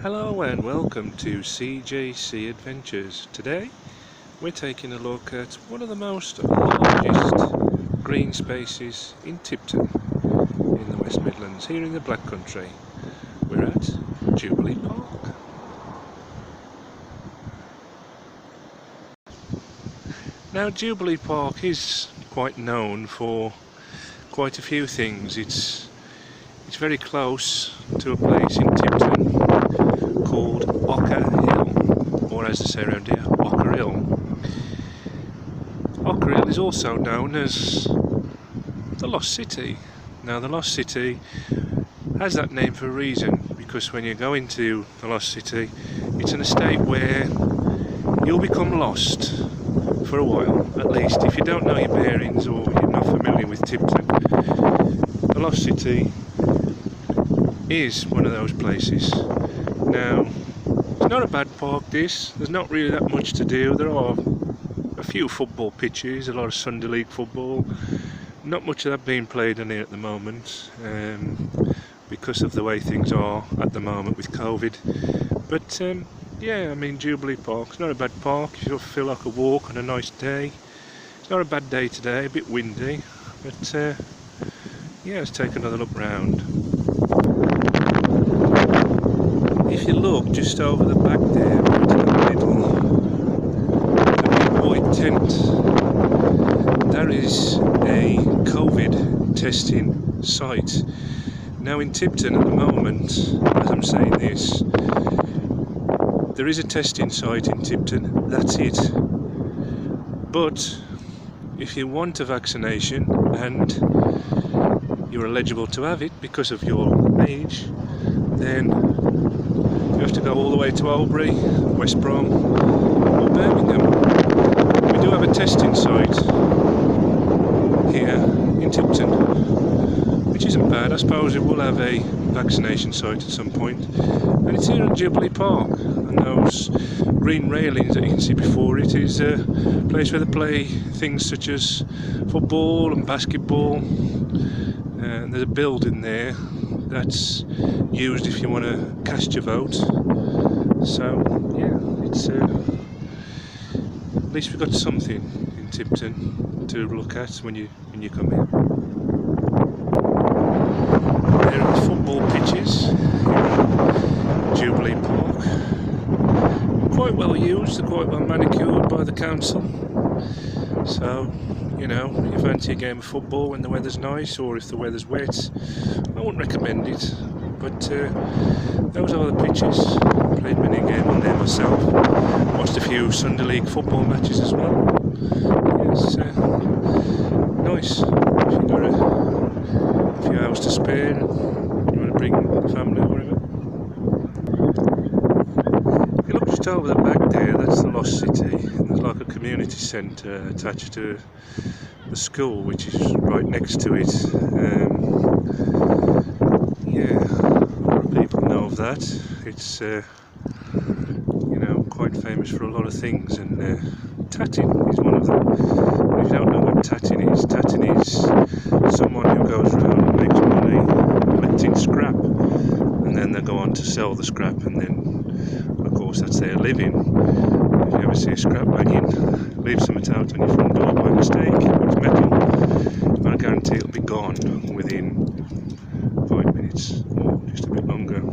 Hello and welcome to CJC Adventures. Today we're taking a look at one of the most largest green spaces in Tipton in the West Midlands, here in the Black Country. We're at Jubilee Park. Now Jubilee Park is quite known for quite a few things. It's very close to a place in Tipton called Ocker Hill, or as they say around here, Ocker Hill. Ocker Hill is also known as the Lost City. Now the Lost City has that name for a reason, because when you go into the Lost City, it's an estate where you'll become lost for a while, at least if you don't know your bearings or you're not familiar with Tipton. The Lost City is one of those places. Now, it's not a bad park this, there's not really that much to do. There are a few football pitches, a lot of Sunday League football, not much of that being played in here at the moment, because of the way things are at the moment with COVID. But yeah, I mean, Jubilee Park's not a bad park if you feel like a walk on a nice day. It's not a bad day today, a bit windy, but yeah, let's take another look round. If you look just over the back there, right in the middle, the big white tent, that is a COVID testing site. Now in Tipton at the moment, as I'm saying this, there is a testing site in Tipton, that's it. But if you want a vaccination and you're eligible to have it because of your age, then you have to go all the way to Albury, West Brom or Birmingham. We do have a testing site here in Tipton, which isn't bad. I suppose it will have a vaccination site at some point. And it's here in Jubilee Park, and those green railings that you can see before it is a place where they play things such as football and basketball. And there's a building there that's used if you want to cast your vote. So yeah, it's at least we've got something in Tipton to look at when you come here. There are the football pitches in Jubilee Park. Quite well used, they're quite well manicured by the council. So, you know, if you fancy a game of football when the weather's nice, or if the weather's wet, I wouldn't recommend it. But those are the pitches. Played many a game on there myself. Watched a few Sunday League football matches as well. It's nice if you've got a few hours to spare and you want to bring the family or whatever. If you look just over the back there, that's the Lost City. And there's like a community centre attached to the school, which is right next to it. Yeah, a lot of people know of that. It's you know, quite famous for a lot of things, and tatting is one of them. If you don't know what tatting is someone who goes around and makes money collecting scrap, and then they go on to sell the scrap, and then of course that's their living. If you ever see a scrap wagon, leave something out on your front door by mistake, it's metal, I guarantee it'll be gone within 5 minutes or just a bit longer,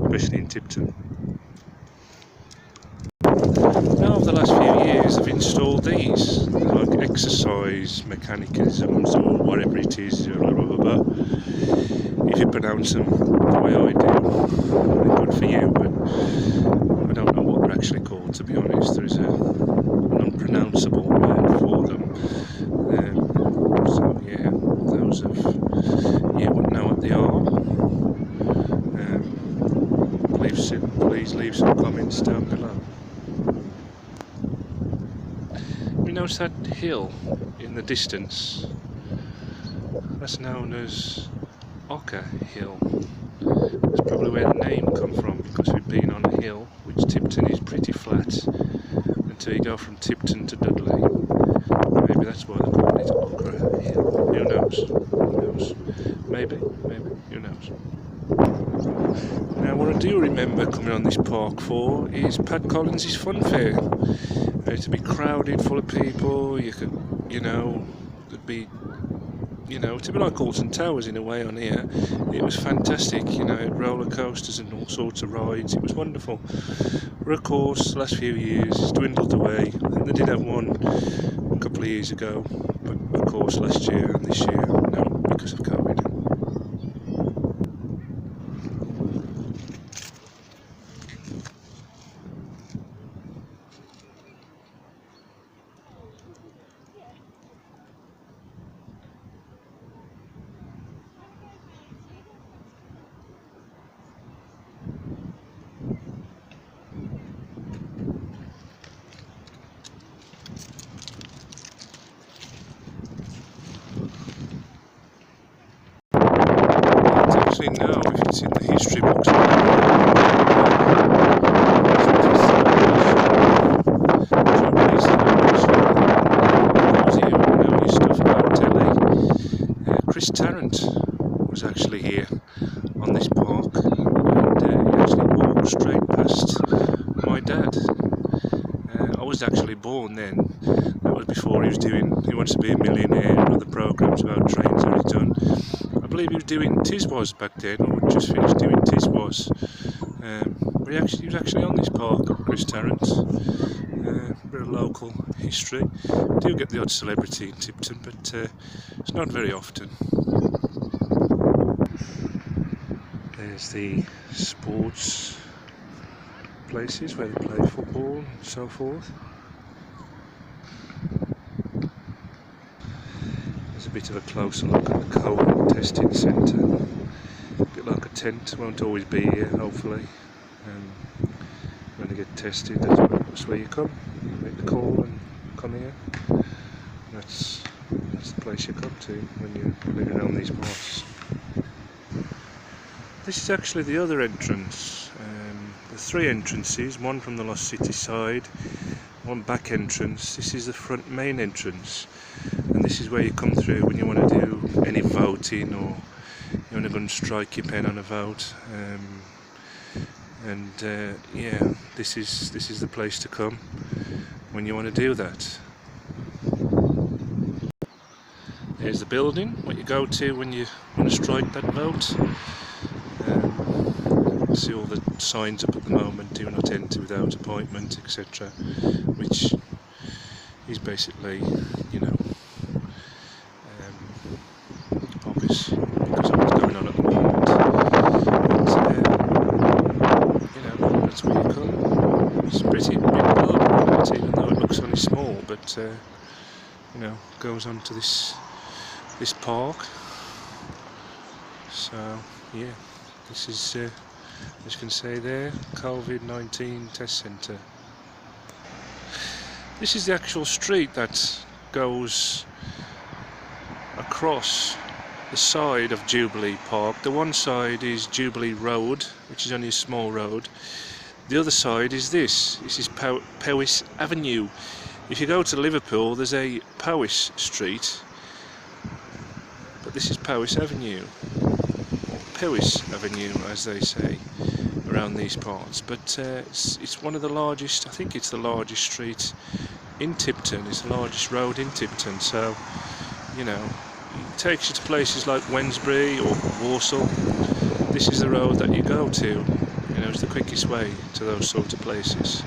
especially in Tipton. Now over the last few years I've installed these, like exercise mechanisms or whatever it is, blah, blah, blah, blah. If you pronounce them the way I do, they're good for you, but I don't know what they're actually called, to be honest. There is an unpronounceable word for them. So yeah, those of you wouldn't know what they are. Please leave some comments down below. You notice that hill in the distance? That's known as Ocker Hill. That's probably where the name come from, because we've been on a hill, which Tipton is pretty flat until you go from Tipton to Dudley. Maybe that's why they call it Ocker Hill. Who knows? Who knows? Maybe. Who knows? Now what I do remember coming on this park for is Pat Collins' Fun Fair. It'd be crowded, full of people. You could, there'd be, it'd be like Alton Towers in a way on here. It was fantastic, roller coasters and all sorts of rides. It was wonderful. But of course, the last few years it's dwindled away. I think they did have one a couple of years ago, but of course last year and this year, no, because of COVID. Know if it's in the history books. Stuff about telly. Chris Tarrent was actually here on this park, and he actually walked straight past my dad. I was actually born then. That was before he was doing He Wants to Be a Millionaire and other programmes about trains that he's done. I believe he was doing Tiswas back then, or just finished doing Tiswas. But he was actually on this park, Chris Tarrant. Bit of local history. We do get the odd celebrity in Tipton, but it's not very often. There's the sports places where they play football and so forth. There's a bit of a closer look at the COVID testing centre. A bit like a tent, won't always be here, hopefully. When you get tested, that's where you come. You make the call and come here. That's the place you come to when you're living around these parts. This is actually the other entrance. There's three entrances, one from the Lost City side, one back entrance. This is the front main entrance, and this is where you come through when you want to do any voting, or you want to go and strike your pen on a vote. Yeah, this is the place to come when you want to do that. There's the building, what you go to when you want to strike that vote. See all the signs up at the moment: do not enter without appointment, etc., which is basically, obvious because of what's going on at the moment. But, that's where you come. It's a pretty big building, even though it looks only small, but goes on to this park. So yeah, this is as you can see there, COVID-19 test centre. This is the actual street that goes across the side of Jubilee Park. The one side is Jubilee Road, which is only a small road. The other side is this is Powys Avenue. If you go to Liverpool, there's a Powys Street, but this is Powys Avenue, or Powys Avenue as they say around these parts. But it's one of the largest, I think it's the largest street in Tipton. It's the largest road in Tipton, so it takes you to places like Wednesbury or Walsall. This is the road that you go to. It's the quickest way to those sort of places.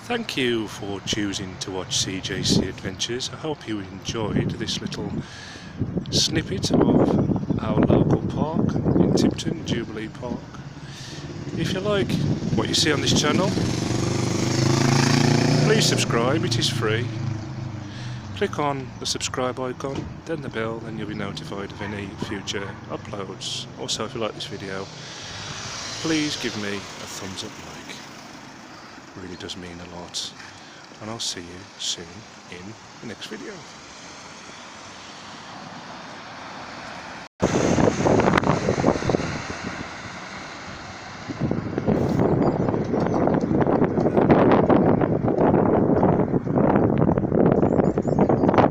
Thank you for choosing to watch CJC Adventures. I hope you enjoyed this little snippet of our local park in Tipton, Jubilee Park. If you like what you see on this channel, please subscribe, it is free. Click on the subscribe icon, then the bell, and you'll be notified of any future uploads. Also, if you like this video, please give me a thumbs up like. It really does mean a lot. And I'll see you soon in the next video.